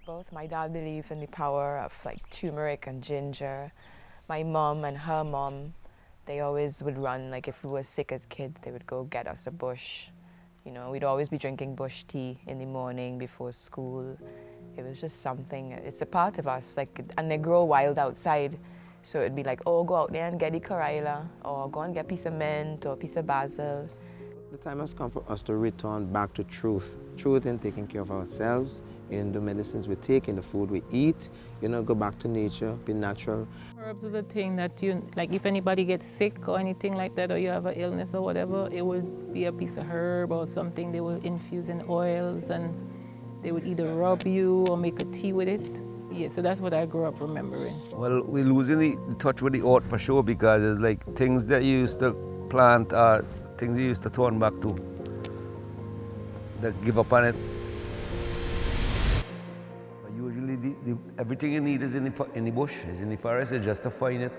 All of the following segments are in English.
Both my dad believed in the power of like turmeric and ginger. My mom and her mom, they always would run, like if we were sick as kids, they would go get us a bush. You know, we'd always be drinking bush tea in the morning before school. It was just something, it's a part of us, like, and they grow wild outside. So it'd be like, oh, go out there and get the coriander, or go and get a piece of mint or a piece of basil. The time has come for us to return back to truth. Truth in taking care of ourselves, in the medicines we take, in the food we eat. You know, go back to nature, be natural. Herbs is a thing that you, like if anybody gets sick or anything like that, or you have an illness or whatever, it would be a piece of herb or something they will infuse in oils, and they would either rub you or make a tea with it. Yeah, so that's what I grew up remembering. Well, we're losing the touch with the art for sure, because it's like things that you used to plant are things you used to turn back to, that give up on it. But usually everything you need is in the bush, is in the forest, it's just to find it.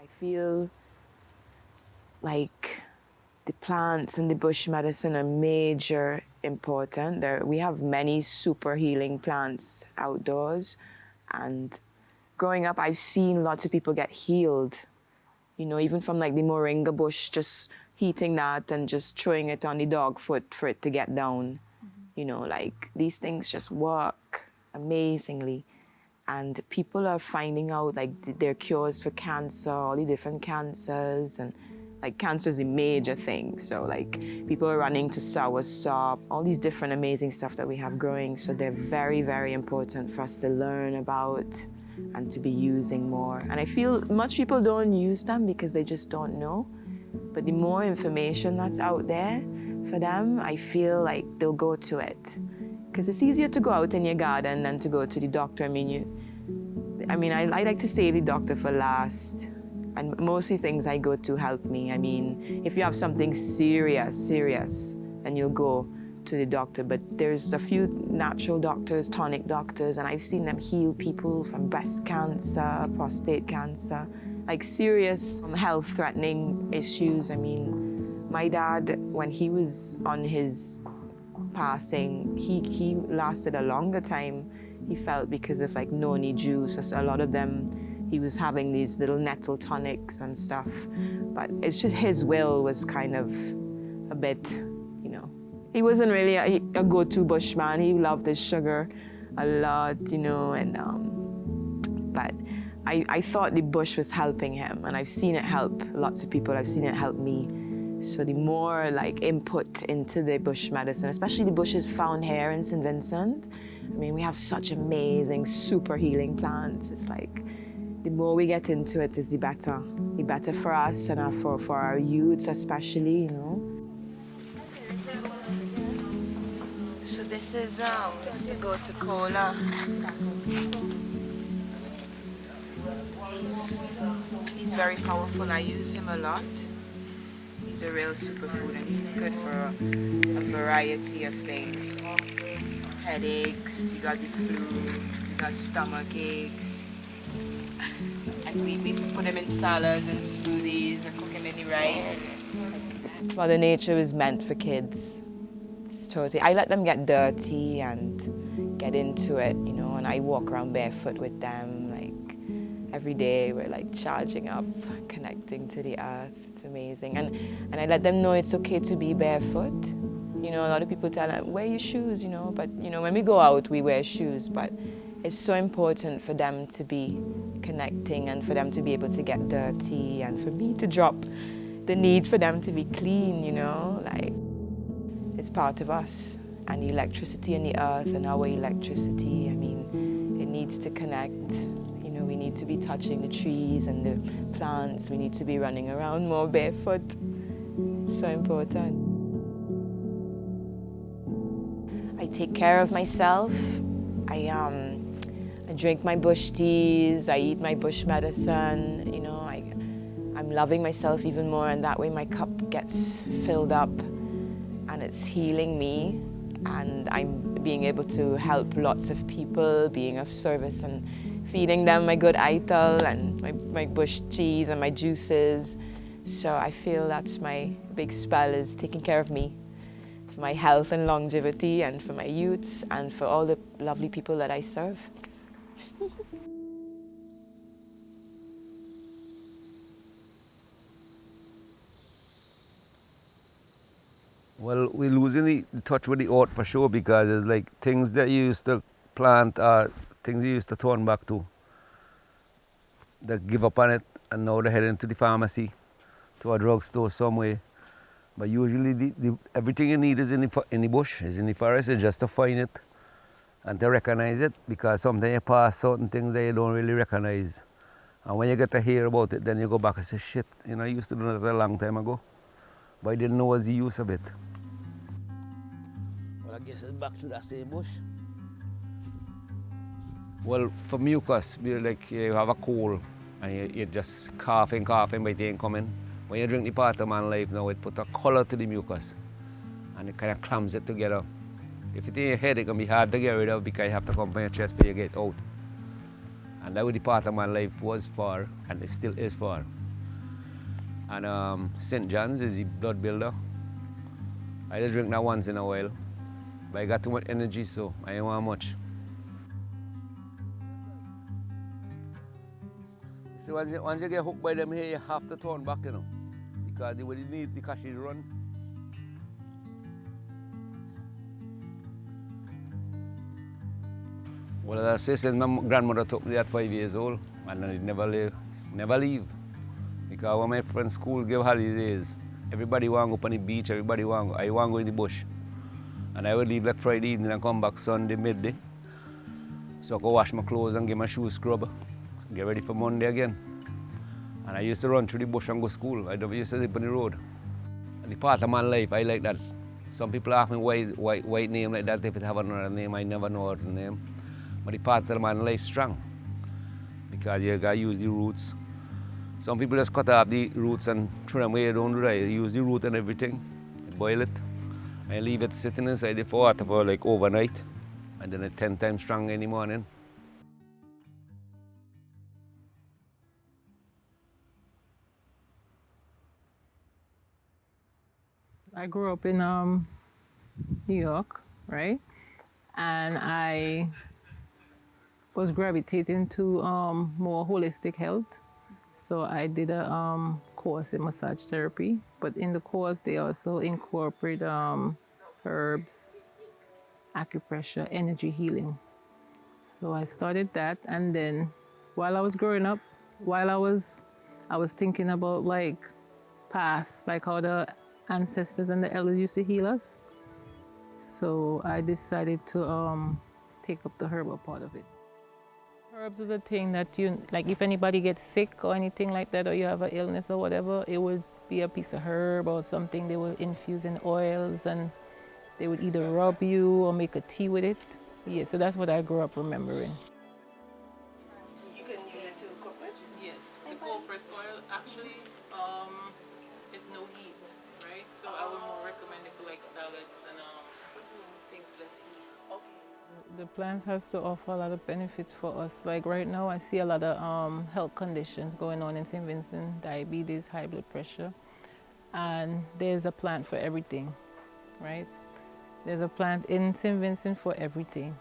I feel like the plants and the bush medicine are major important. We have many super healing plants outdoors, and growing up I've seen lots of people get healed, you know, even from like the moringa bush, just heating that and just throwing it on the dog foot for it to get down. You know, like these things just work amazingly. And people are finding out like their cures for cancer, all the different cancers, and like cancer is a major thing. So like people are running to soursop, all these different amazing stuff that we have growing. So they're very, very important for us to learn about and to be using more. And I feel much people don't use them because they just don't know. But the more information that's out there for them, I feel like they'll go to it. Because it's easier to go out in your garden than to go to the doctor. I mean, I like to save the doctor for last. And mostly things I go to help me. I mean, if you have something serious, then you'll go to the doctor. But there's a few natural doctors, tonic doctors, and I've seen them heal people from breast cancer, prostate cancer, like serious health-threatening issues. I mean, my dad, when he was on his passing, he lasted a longer time, he felt, because of like noni juice. So a lot of them, he was having these little nettle tonics and stuff. But it's just his will was kind of a bit, you know. He wasn't really a go-to bushman. He loved his sugar a lot, you know, and but I thought the bush was helping him, and I've seen it help lots of people. I've seen it help me. So the more like input into the bush medicine, especially the bushes found here in St. Vincent, I mean, we have such amazing, super healing plants. It's like, the more we get into it is the better. The better for us and for our youths especially, you know. So this is the go-to cola. He's very powerful. I use him a lot. He's a real superfood, and he's good for a variety of things. Headaches, you got the flu, you got stomach aches. And we put them in salads and smoothies and cook them in the rice. Mother Nature is meant for kids. It's totally, I let them get dirty and get into it, you know, and I walk around barefoot with them, like every day we're like charging up, connecting to the earth. It's amazing. And I let them know it's okay to be barefoot. You know, a lot of people tell them, wear your shoes, you know, but you know, when we go out we wear shoes, but it's so important for them to be connecting and for them to be able to get dirty, and for me to drop the need for them to be clean, you know, like it's part of us. And the electricity in the earth and our electricity, I mean, it needs to connect. You know, we need to be touching the trees and the plants. We need to be running around more barefoot. It's so important. I take care of myself. I drink my bush teas, I eat my bush medicine, you know, I'm loving myself even more, and that way my cup gets filled up and it's healing me, and I'm being able to help lots of people, being of service and feeding them my good ital and my bush cheese and my juices. So I feel that's my big spell, is taking care of me, for my health and longevity, and for my youths, and for all the lovely people that I serve. Well, we're losing the touch with the art for sure, because it's like things that you used to plant are things you used to turn back to. They give up on it and now they're heading to the pharmacy, to a drugstore somewhere. But usually everything you need is in the bush, is in the forest. It's just to find it and to recognize it, because sometimes you pass certain things that you don't really recognize. And when you get to hear about it, then you go back and say, shit, you know, I used to do that a long time ago, but I didn't know what's the use of it. Well, I guess it's back to that same bush. Well, for mucus, like you have a cold and you're just coughing, but it ain't coming. When you drink the part of man life now, it puts a color to the mucus and it kind of clamps it together. If it ain't your head, it can be hard to get rid of, because you have to come from your chest for you get out. And that's what the part of my life was for, and it still is for. And St. John's is the blood builder. I just drink that once in a while, but I got too much energy, so I ain't want much. So once you get hooked by them here, you have to turn back, you know, because they will need the cashews run. Well, as I say, since my grandmother took me at 5 years old, and I never leave. Because when my friends' school give holidays, everybody want to go up on the beach, I want to go in the bush. And I would leave like Friday evening and come back Sunday midday. So I could wash my clothes and get my shoes scrub, get ready for Monday again. And I used to run through the bush and go to school. I never used to sleep on the road. And the part of my life, I like that. Some people ask me why name like that. If it have another name, I never know what the name. But the part of my life strong, because you gotta use the roots. Some people just cut off the roots and throw them away. You don't do that. You use the root and everything, you boil it, and leave it sitting inside the water for like overnight, and then it's 10 times stronger in the morning. I grew up in New York, right? And I was gravitating to more holistic health. So I did a course in massage therapy, but in the course they also incorporate herbs, acupressure, energy healing. So I started that, and then while I was growing up, I was thinking about like past, like how the ancestors and the elders used to heal us. So I decided to take up the herbal part of it. Herbs is a thing that you, like if anybody gets sick or anything like that, or you have an illness or whatever, it would be a piece of herb or something they will infuse in oils, and they would either rub you or make a tea with it. Yeah, so that's what I grew up remembering. You can use it to cook with? Yes, the cold pressed oil actually is no heat, right? So I would more recommend it for like salads and things less heat. Okay. The plants has to offer a lot of benefits for us. Like right now, I see a lot of health conditions going on in St. Vincent: diabetes, high blood pressure, and there's a plant for everything, right? There's a plant in St. Vincent for everything.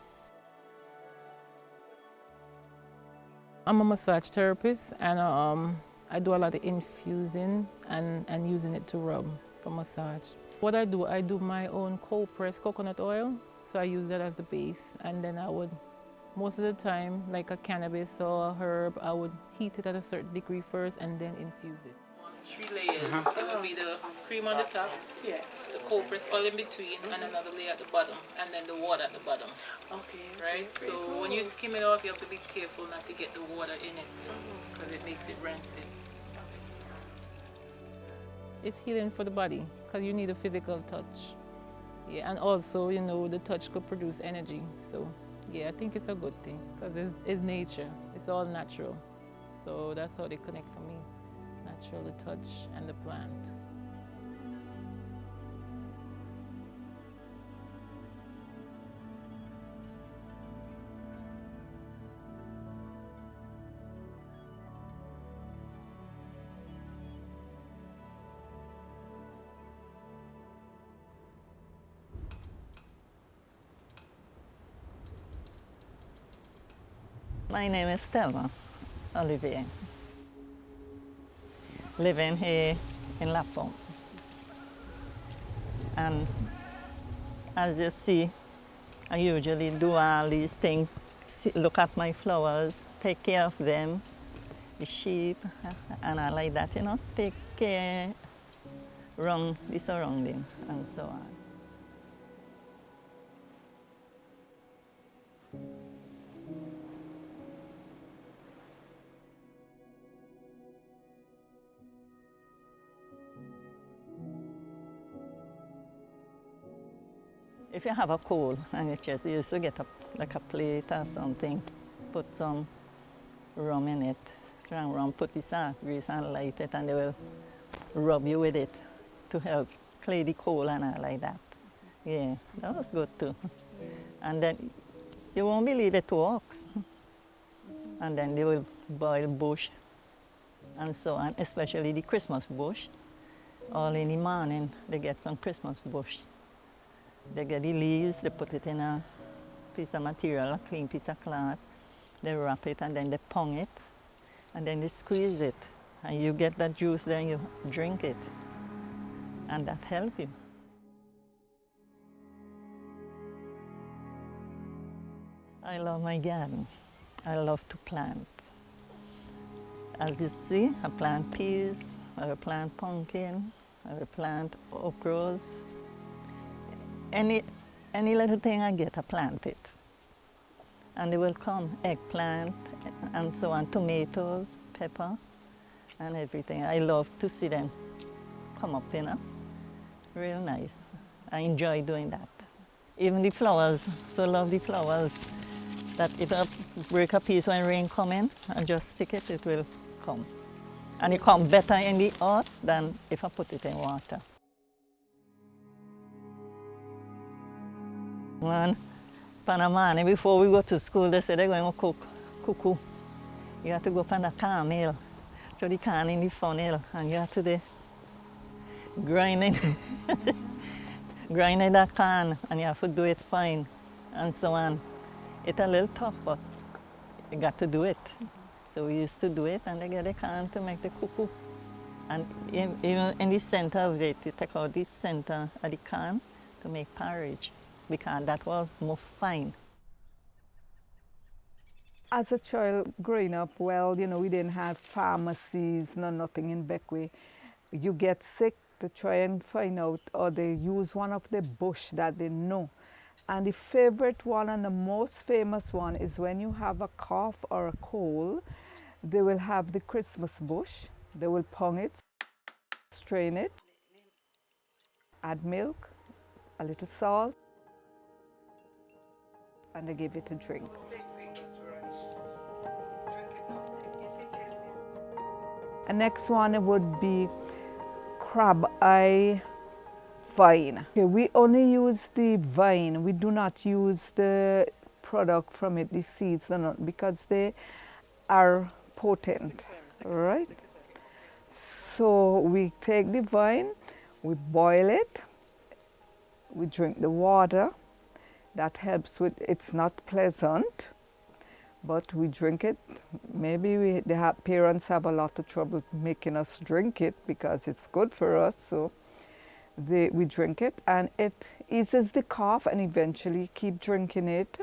I'm a massage therapist, and I do a lot of infusing and using it to rub for massage. What I do my own cold pressed coconut oil, so I use that as the base, and then I would, most of the time, like a cannabis or a herb, I would heat it at a certain degree first and then infuse it. 3 layers. It would be the cream on the top, the cold pressed oil in between, and another layer at the bottom, and then the water at the bottom. Okay. Right? So when you skim it off, you have to be careful not to get the water in it, because it makes it rancid. It's healing for the body, because you need a physical touch. Yeah, and also, you know, the touch could produce energy. So, yeah, I think it's a good thing, because it's nature. It's all natural. So that's how they connect for me. Natural, the touch, and the plant. My name is Thelma Ollivierre, living here in La Pompe. And as you see, I usually do all these things, look at my flowers, take care of them, the sheep, and I like that, you know, take care around the surrounding and so on. If you have a coal and you used to get like a plate or something, put some rum in it, strong rum, put the sour grease and light it, and they will rub you with it to help clear the coal and all like that. Yeah, that was good too. And then you won't believe it works. And then they will boil bush and so on, especially the Christmas bush. All in the morning they get some Christmas bush. They get the leaves, they put it in a piece of material, a clean piece of cloth. They wrap it and then they pong it. And then they squeeze it. And you get that juice, then you drink it. And that helps you. I love my garden. I love to plant. As you see, I plant peas, I plant pumpkin, I plant okras. Any little thing I get, I plant it. And they will come, eggplant, and so on, tomatoes, pepper, and everything. I love to see them come up, you know, real nice. I enjoy doing that. Even the flowers, so love the flowers, that if I break a piece when rain come in, and just stick it, it will come. And it comes better in the earth than if I put it in water. One Panamani, before we go to school, they said they're going to cook cuckoo. You have to go find a caramel, throw the can in the funnel, and you have to grinding that can, and you have to do it fine, and so on. It's a little tough, but you got to do it. So we used to do it, and they get a can to make the cuckoo. And even in the center of it, you take out the center of the can to make porridge, because that was more fine. As a child growing up, well, you know, we didn't have pharmacies, nothing in Bequia. You get sick, to try and find out, or they use one of the bush that they know. And the favorite one and the most famous one is when you have a cough or a cold, they will have the Christmas bush. They will pong it, strain it, add milk, a little salt, and they give it a drink. The next one would be crab eye vine. Okay, we only use the vine. We do not use the product from it, the seeds, because they are potent, right? So we take the vine, we boil it, we drink the water. That helps with, it's not pleasant, but we drink it. Maybe parents have a lot of trouble making us drink it because it's good for us, so we drink it, and it eases the cough, and eventually keep drinking it,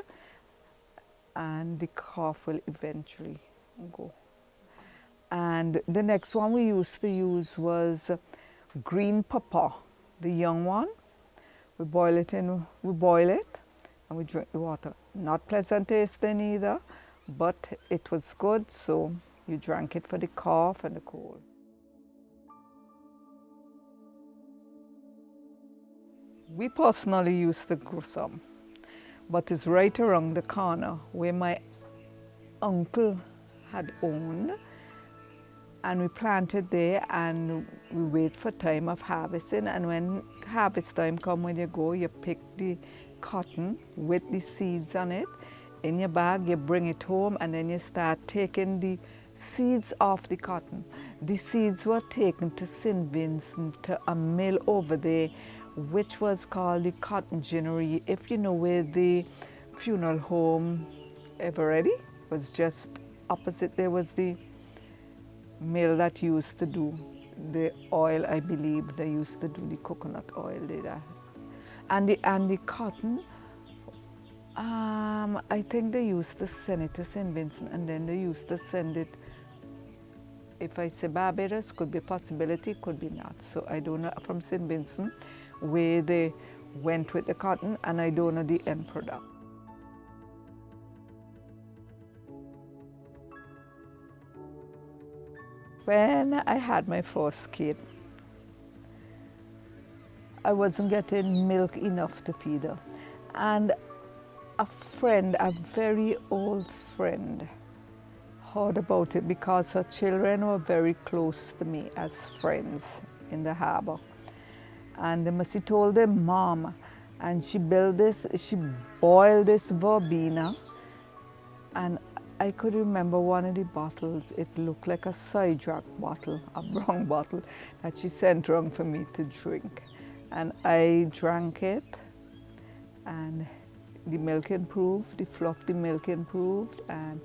and the cough will eventually go. And the next one we used to use was green pepper, the young one. We boil it, and we drink the water. Not pleasant tasting either, but it was good, so you drank it for the cough and the cold. We personally used to grow some, but it's right around the corner where my uncle had owned, and we planted there, and we wait for time of harvesting, and when harvest time come, when you go, you pick the cotton with the seeds on it in your bag, you bring it home, and then you start taking the seeds off the cotton. The seeds were taken to St. Vincent, to a mill over there, which was called the cotton ginnery. If you know where the funeral home, ever ready? was just opposite. There was the mill that used to do the oil, I believe. They used to do the coconut oil, and the cotton. I think they used to send it to St. Vincent, and then they used to send it. If I say Barbados, could be a possibility, could be not. So I don't know from St. Vincent where they went with the cotton, and I don't know the end product. When I had my first kid, I wasn't getting milk enough to feed her. And a friend, a very old friend, heard about it because her children were very close to me as friends in the harbor. And she told their mom, and she boiled this verbena, and I could remember one of the bottles. It looked like a Cidrac bottle, a brown bottle, that she sent around for me to drink. And I drank it, and the milk improved, the fluff, the milk improved, and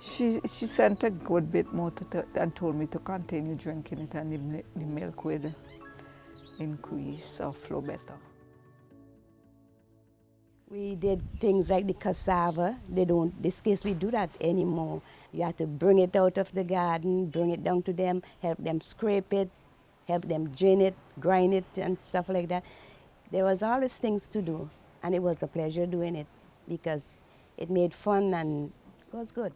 she sent a good bit more and told me to continue drinking it, and the milk would increase or flow better. We did things like the cassava. They scarcely do that anymore. You have to bring it out of the garden, bring it down to them, help them scrape it, help them gin it, grind it, and stuff like that. There was all these things to do, and it was a pleasure doing it because it made fun and it was good.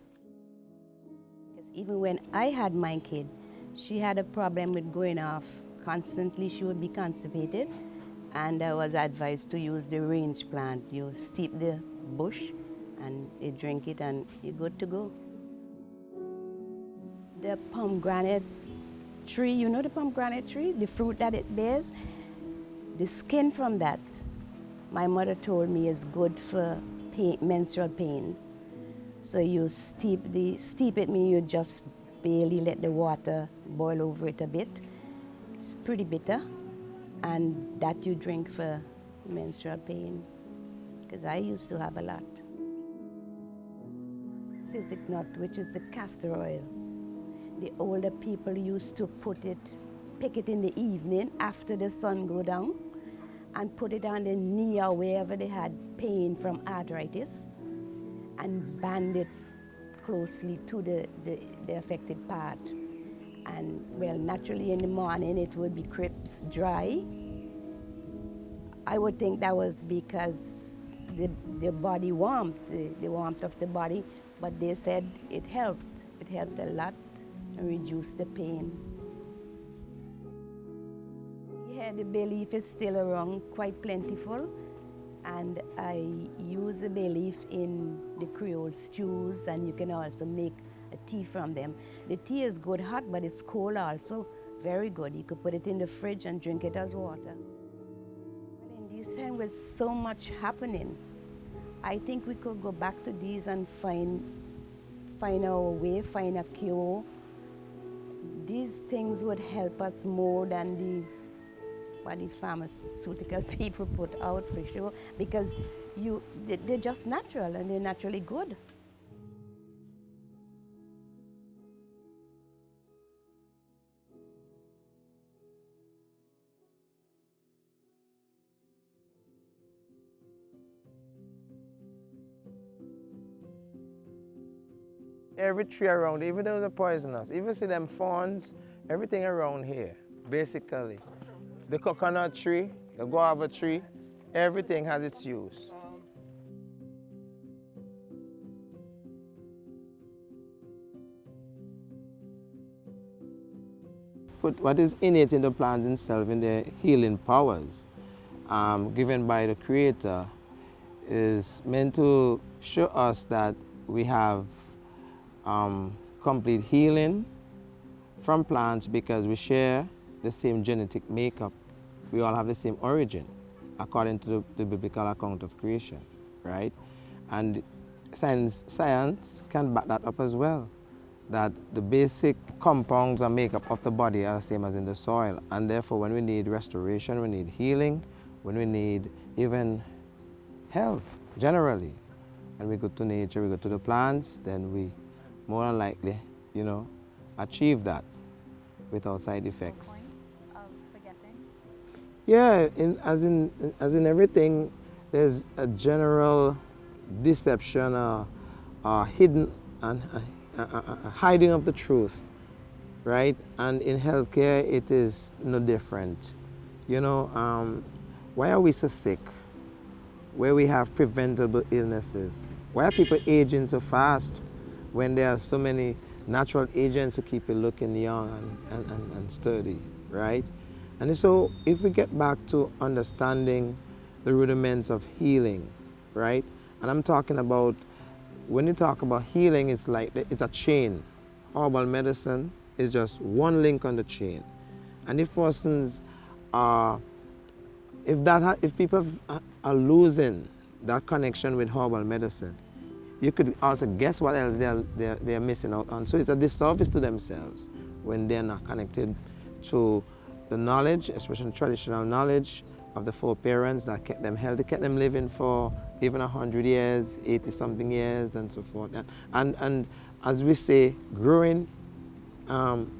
Because even when I had my kid, she had a problem with going off constantly. She would be constipated, and I was advised to use the range plant. You steep the bush, and you drink it, and you're good to go. The pomegranate tree, you know the pomegranate tree, the fruit that it bears, the skin from that, my mother told me is good for menstrual pains. So you steep it, means you just barely let the water boil over it a bit. It's pretty bitter, and that you drink for menstrual pain, because I used to have a lot. Physic nut, which is the castor oil. The older people used to pick it in the evening after the sun go down, and put it on the knee or wherever they had pain from arthritis, and band it closely to the affected part. And well, naturally in the morning it would be crisp, dry. I would think that was because the body warmth, the warmth of the body, but they said it helped. It helped a lot and reduced the pain. Yeah, the bay leaf is still around, quite plentiful, and I use the bay leaf in the Creole stews, and you can also make a tea from them. The tea is good hot, but it's cold also, very good. You could put it in the fridge and drink it as water. Well, in this time with so much happening, I think we could go back to these and find our way, find a cure. These things would help us more than what these pharmaceutical people put out, for sure, because they're just natural and they're naturally good. Every tree around, even though they're poisonous, even see them fawns, everything around here, basically. The coconut tree, the guava tree, everything has its use. But what is innate in the plant itself, in their healing powers, given by the Creator, is meant to show us that we have complete healing from plants because we share the same genetic makeup. We all have the same origin according to the biblical account of creation, right? And science can back that up as well, that the basic compounds and makeup of the body are the same as in the soil, and therefore when we need restoration, we need healing, when we need even health generally, and we go to nature, we go to the plants, then we more than likely, you know, achieve that without side effects. Point of forgetting? Yeah, as in everything, there's a general deception, hidden and a hiding of the truth, right? And in healthcare, it is no different. You know, why are we so sick? Where we have preventable illnesses? Why are people aging so fast when there are so many natural agents to keep you looking young and sturdy, right? And so if we get back to understanding the rudiments of healing, right? And I'm talking about, when you talk about healing, it's like, it's a chain. Herbal medicine is just one link on the chain. And if persons are, if people are losing that connection with herbal medicine, you could also guess what else they're missing out on. So it's a disservice to themselves when they're not connected to the knowledge, especially traditional knowledge of the foreparents that kept them healthy, kept them living for even 100 years, 80-something years, and so forth. And as we say, growing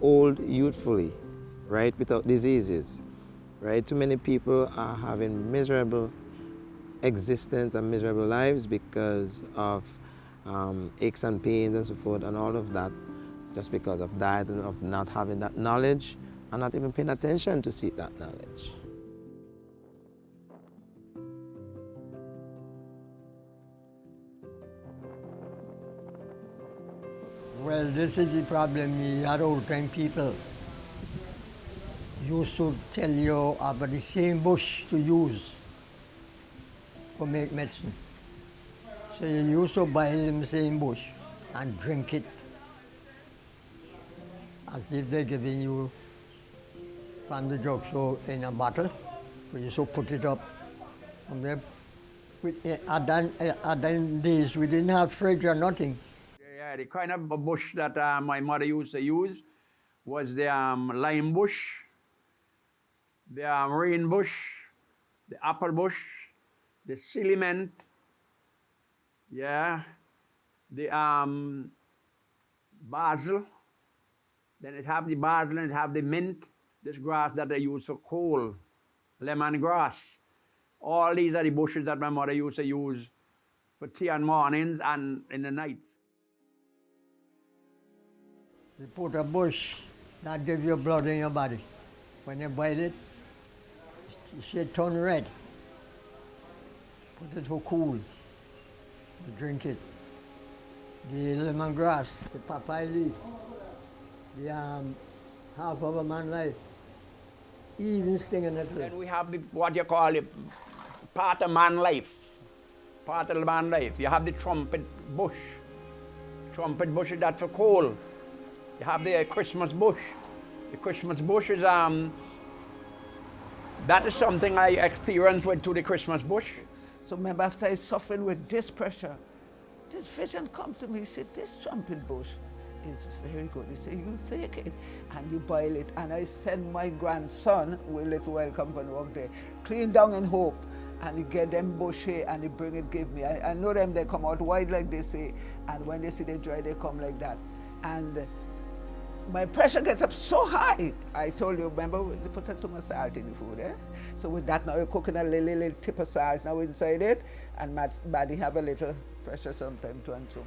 old youthfully, right, without diseases, right? Too many people are having miserable existence and miserable lives because of aches and pains and so forth, and all of that, just because of diet and of not having that knowledge and not even paying attention to seek that knowledge. Well, this is the problem we had old time people used to tell you about the same bush to use for make medicine. So you used to buy the same bush and drink it as if they're giving you from the drugstore in a bottle. So you used to put it up. And then, at then days, we didn't have fridge or nothing. Yeah, the kind of bush that my mother used to use was the lime bush, the rain bush, the apple bush, the silly mint, yeah, the basil. Then it have the basil and it have the mint, this grass that they use for coal, lemongrass. All these are the bushes that my mother used to use for tea in mornings and in the nights. You put a bush that gives you blood in your body. When you boil it, it should turn red. Put it for cool. You drink it. The lemongrass, the papaya leaf, the half of a man's life, even sting in it. Then we have the, what you call it, part of man life. Part of the man life. You have the trumpet bush. Trumpet bush is that for coal. You have the Christmas bush. The Christmas bush is, that is something I experienced with to the Christmas bush. So remember, after I suffered with this pressure, this vision comes to me. He said, this trumpet bush is very good. He said, you take it and you boil it. And I send my grandson, with little welcome from work there, clean down in Hope. And he get them bushy and he bring it, give me. I know them, they come out wide like they say. And when they see they dry, they come like that. And my pressure gets up so high. I told you, remember, they put too much salt in the food, eh? So with that now, you're cooking a little tip of salt now inside it, and my body have a little pressure sometime too and so.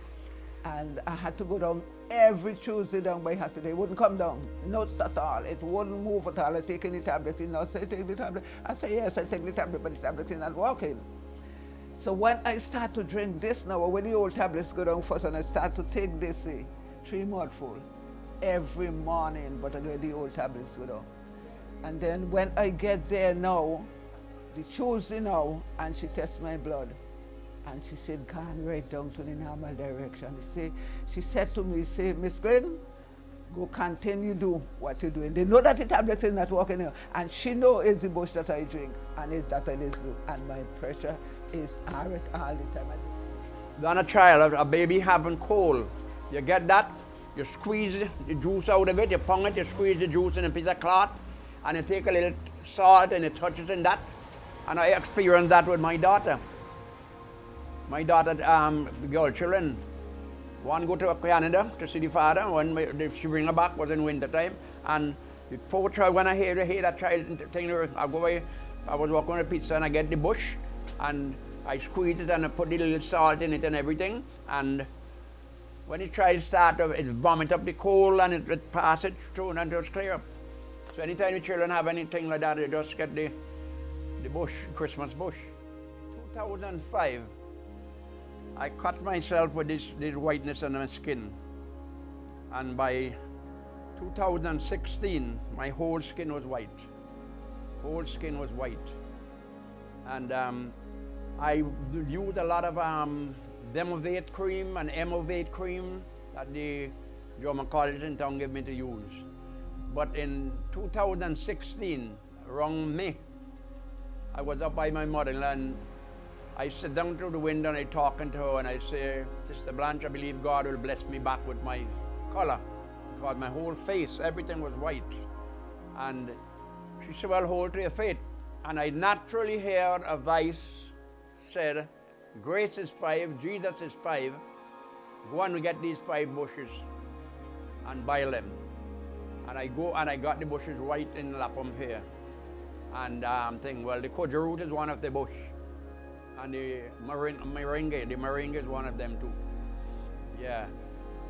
And I had to go down every Tuesday down by hospital. It wouldn't come down, not at all. It wouldn't move at all. I take any tablet in. I say, take the tablet. I say, yes, I take the tablet, but the tablet is not working. So when I start to drink this now, when the old tablets go down first, and I start to take this 3 mouthfuls every morning, but I get the old tablets go down. And then when I get there now, the Tuesday now, and she tests my blood, and she said, "Can right down to the normal direction." She said to me, say, "Miss Glenn, go continue do what you're doing." They know that the tablet is not working now, and she know it's the bush that I drink, and it's that I do, and my pressure is always all the time. When a child, a baby having cold, you get that, you squeeze the juice out of it, you pong it, you squeeze the juice in a piece of cloth, and you take a little salt and you touch it in that. And I experienced that with my daughter. My daughter, the girl children, one go to Canada to see the father. When she bring her back was in winter time, and the poor child, when I hear that child thing, I go away. I was walking on a pizza and I get the bush, and I squeeze it and I put a little salt in it and everything. And when the child start, it vomit up the coal and it pass it through and it clear up. So anytime the children have anything like that, they just get the bush, Christmas bush. 2005, I cut myself with this whiteness on my skin. And by 2016, my whole skin was white. Whole skin was white. And I used a lot of Demovate cream and Emovate cream that the German college in town gave me to use. But in 2016, around May, I was up by my mother-in-law and I sit down through the window and I talking to her and I say, Sister Blanche, I believe God will bless me back with my color. Because my whole face, everything was white. And she said, well, hold to your faith. And I naturally heard a voice said, grace is 5, Jesus is 5. Go and get these 5 bushes and boil them. And I go and I got the bushes white in Lapum here. And well, the koja root is one of the bush. And the moringa is one of them too. Yeah.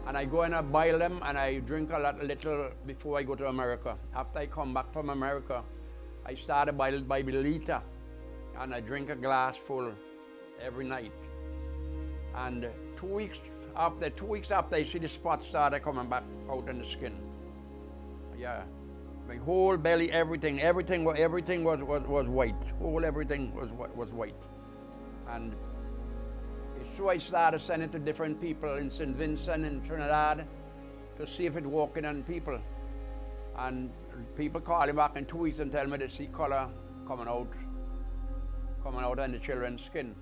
And I go and I boil them and I drink a little before I go to America. After I come back from America, I start to boil by the liter. And I drink a glass full every night. And 2 weeks after, I see the spots started coming back out in the skin. Yeah. My whole belly, everything was white. Whole everything was white. And so I started sending to different people in St. Vincent and Trinidad to see if it working on people. And people call me back in 2 weeks and tell me they see color coming out on the children's skin.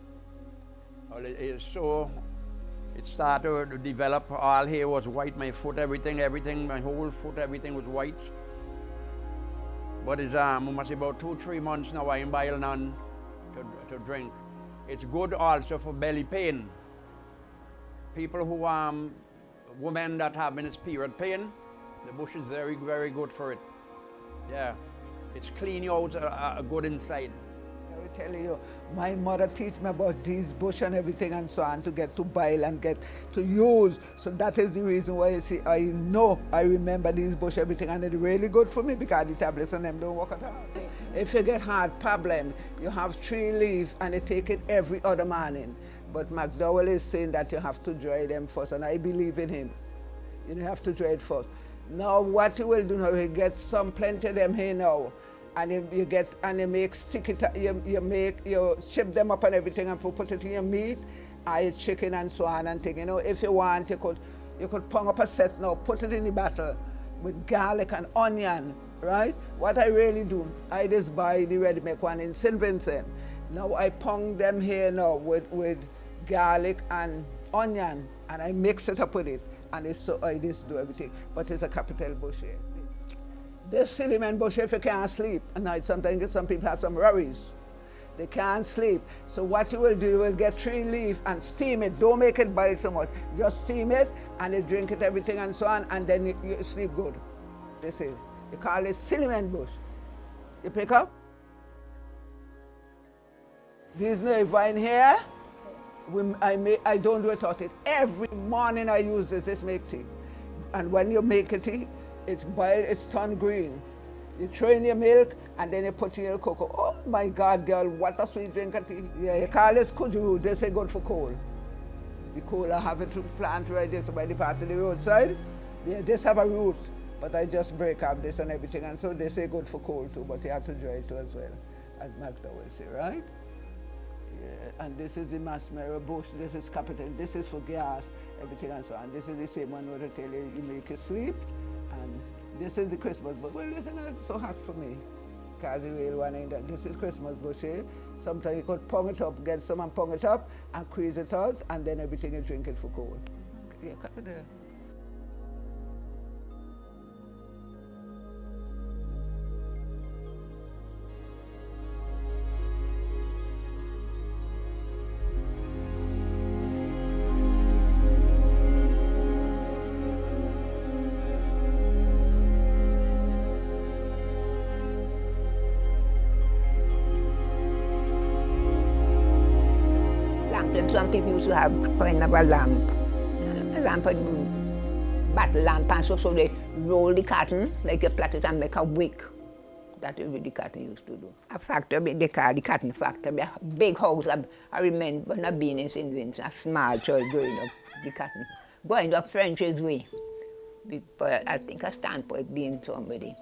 Well, it started to develop. All hair was white, my foot, everything, my whole foot, everything was white. But it's must be about 2-3 months now I'm boiling on to drink. It's good also for belly pain. People who women that have this period pain, the bush is very, very good for it. Yeah, it's clean you out good inside. I will tell you, my mother teach me about these bush and everything and so on to get to boil and get to use. So that is the reason why you see, I remember these bush everything and it's really good for me because the tablets and them don't work at all. If you get heart problem, you have 3 leaves and you take it every other morning. But McDowell is saying that you have to dry them first and I believe in him. You have to dry it first. Now what you will do now, you get plenty of them here now. And you make sticky, you chip them up and everything and put it in your meat, your chicken and so on and thing. You know, if you want, you could pong up a set now, put it in the batter with garlic and onion, right? What I really do, I just buy the ready-made one in St. Vincent. Now I pong them here now with garlic and onion and I mix it up with it. And I just do everything. But it's a capital bush here. This cinnamon bush, if you can't sleep at night, sometimes some people have some worries. They can't sleep. So what you will do, you will get 3 leaves and steam it. Don't make it boil so much. Just steam it and you drink it, everything and so on, and then you sleep good. They say. You call it cinnamon bush. You pick up. This new vine here, I don't do it without it. Every morning I use this make tea. And when you make a tea, it's boiled, it's turned green. You throw in your milk and then you put in your cocoa. Oh my God, girl, what a sweet drink of tea. Yeah, you call this kudzu, they say good for coal. The coal I have it plant right there, so by the part of the roadside. Yeah, this have a root, but I just break up this and everything, and so they say good for coal too, but you have to dry it too as well, as Magda will say, right? Yeah, and this is the masmero bush, this is capital, this is for gas, everything and so on. This is the same one where they tell you, you make you sleep. And this is the Christmas bush. Well, isn't it so hot for me? Because the real one ain't that. This is Christmas bush here. Sometimes you could pong it up, get some and pong it up and squeeze it out, and then everything you drink it for cold. Yeah, come there. people used to have kind of a lamp. A lamp, a battle lamp, and so they roll the cotton, like you plait it and make a wick. That is what the cotton used to do. A factory, they call the cotton factory. A big house. I remember when I've been in St. Vincent, a small child growing up the cotton. Going up French's way. But I think a standpoint being somebody.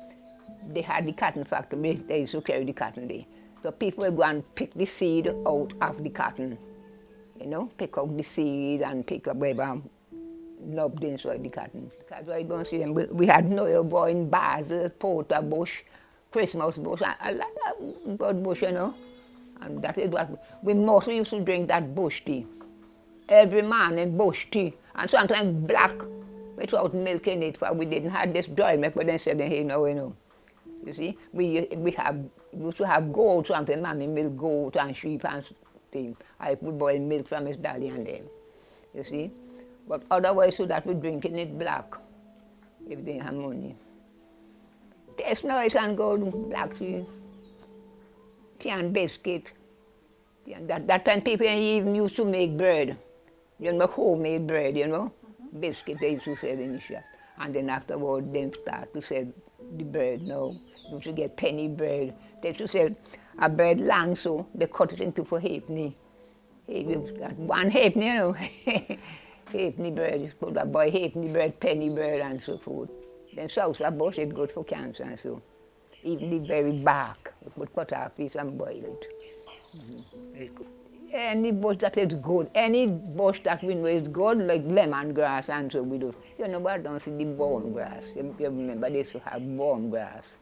They had the cotton factory, they used to carry the cotton there. So people would go and pick the seed out of the cotton. You know, pick out the seed and pick up whatever nubbed inside the cotton. That's why I don't see them. We had Noel boy in Basel, Porter bush, Christmas bush, a lot of good bush, you know. And that is what we mostly used to drink, that bush tea. Every morning bush tea, and sometimes black without milk in it, for we didn't have this dry milk, but then said, hey, no, you know. You see, we used to have goat, something, mommy milk goat and sheep and things. I would boil milk from his daddy and them, you see. But otherwise, so that we drinking it black, if they have money. Taste nice and good, black tea, tea and biscuit. And that time people even used to make bread, you know, homemade bread, you know. Biscuit they used to sell in the shop. And then afterward, they start to sell the bread now. You used to get penny bread. They used to sell a bread long so, they cut it into for halfpenny. One halfpenny, you know. Halfpenny bread, you put a boy halfpenny bread, penny bread and so forth. Then salsa bush is good for cancer and so. Even the very bark, you could cut off piece and boil it. Any bush that is good, any bush that we know is good, like lemongrass and so we do. You know, but I don't see the warm grass. You remember they used to have warm grass.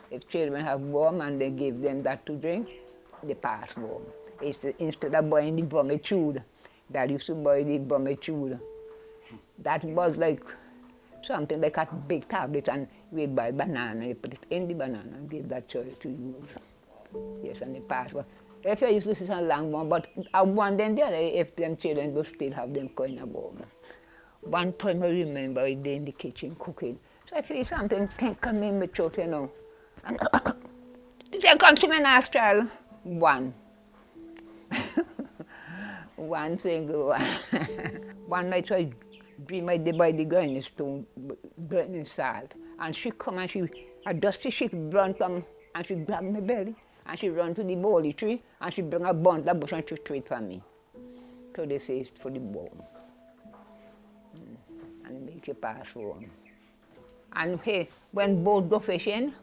If children have warm and they give them that to drink, they pass warm. Instead of boiling the bromitude, that used to boil the bromitude. That was like something like a big tablet, and we'd buy banana, you put it in the banana and give that child to use. Yes, and they pass warm. If I used to sit on a long one, but I want them there if them children will still have them kind of warm. One time I remember I was in the kitchen cooking. So I feel something can come in my throat, you know. And they say, come to me now, child. One. One single one. One night I dream I did by the Grenadines stone, Grenadines salt. And she come and a dusty she run come and she grab my belly. And she run to the bowley tree, and she bring a bundle of bush and she throw it for me. So they say it's for the warm. And make you pass warm. And hey, when both go fishing,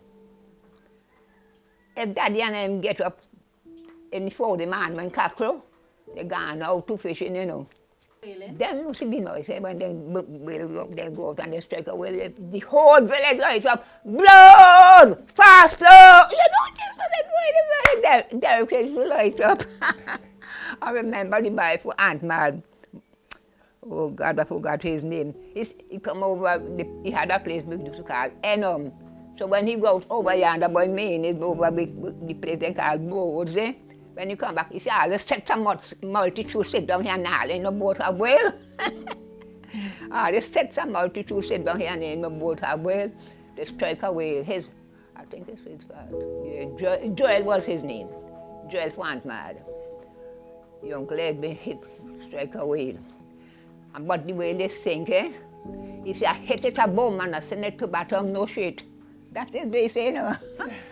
if daddy and them get up in the 40 man when cockerel, they gone out to fishing, you know. Really? Them must be noise, when they go out and they strike away, the whole village lights up, blood, fast blood, you know, just when they go in the village, there lights up. I remember the boy for Aunt Mad. Oh God, I forgot his name. He come over, he had a place we used to call Enum. So when he goes over yonder by Maine, he go over the place they call Boards, eh? When you come back, you say, let's set some multitude sit down here now, in the boat have well. Let's set some multitude sit down here in the boat have well. They strike away his, I think it's his father. Yeah, Joel was his name. Joel Aunt Mad. The uncle had been hit, strike away. And but the way they sink, eh? He said, I hit it a bomb and I send it to bottom, no shit. That's what they say, you know.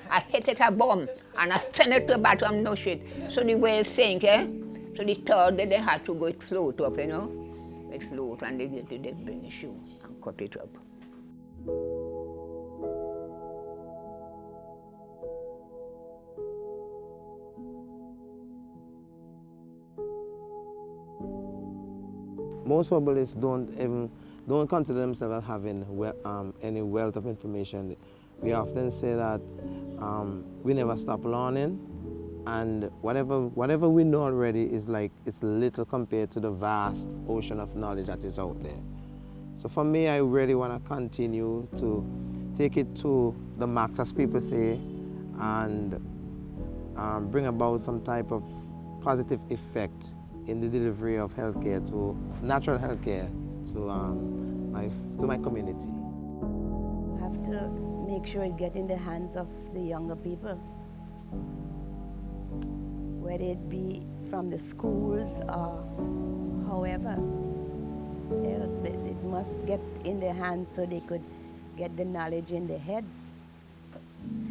I hit it a bomb and I send it to the bottom, no shit. So the whale sink, eh? So the third day they had to go it float up, you know. It float and they bring the shoe and cut it up. Most herbalists don't consider themselves as having any wealth of information. We often say that we never stop learning, and whatever we know already is like it's little compared to the vast ocean of knowledge that is out there. So for me, I really want to continue to take it to the max, as people say, and bring about some type of positive effect in the delivery of healthcare, to natural healthcare, to my community. We have to make sure it gets in the hands of the younger people, whether it be from the schools or however, else it must get in their hands so they could get the knowledge in their head.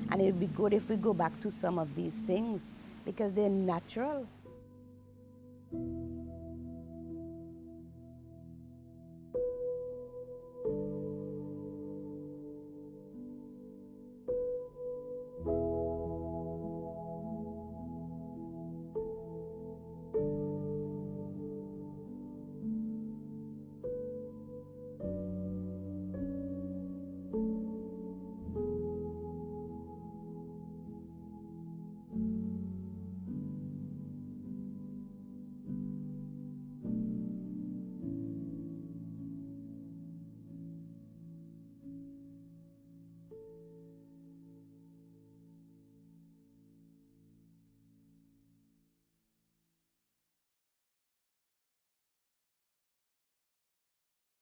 And it would be good if we go back to some of these things because they're natural.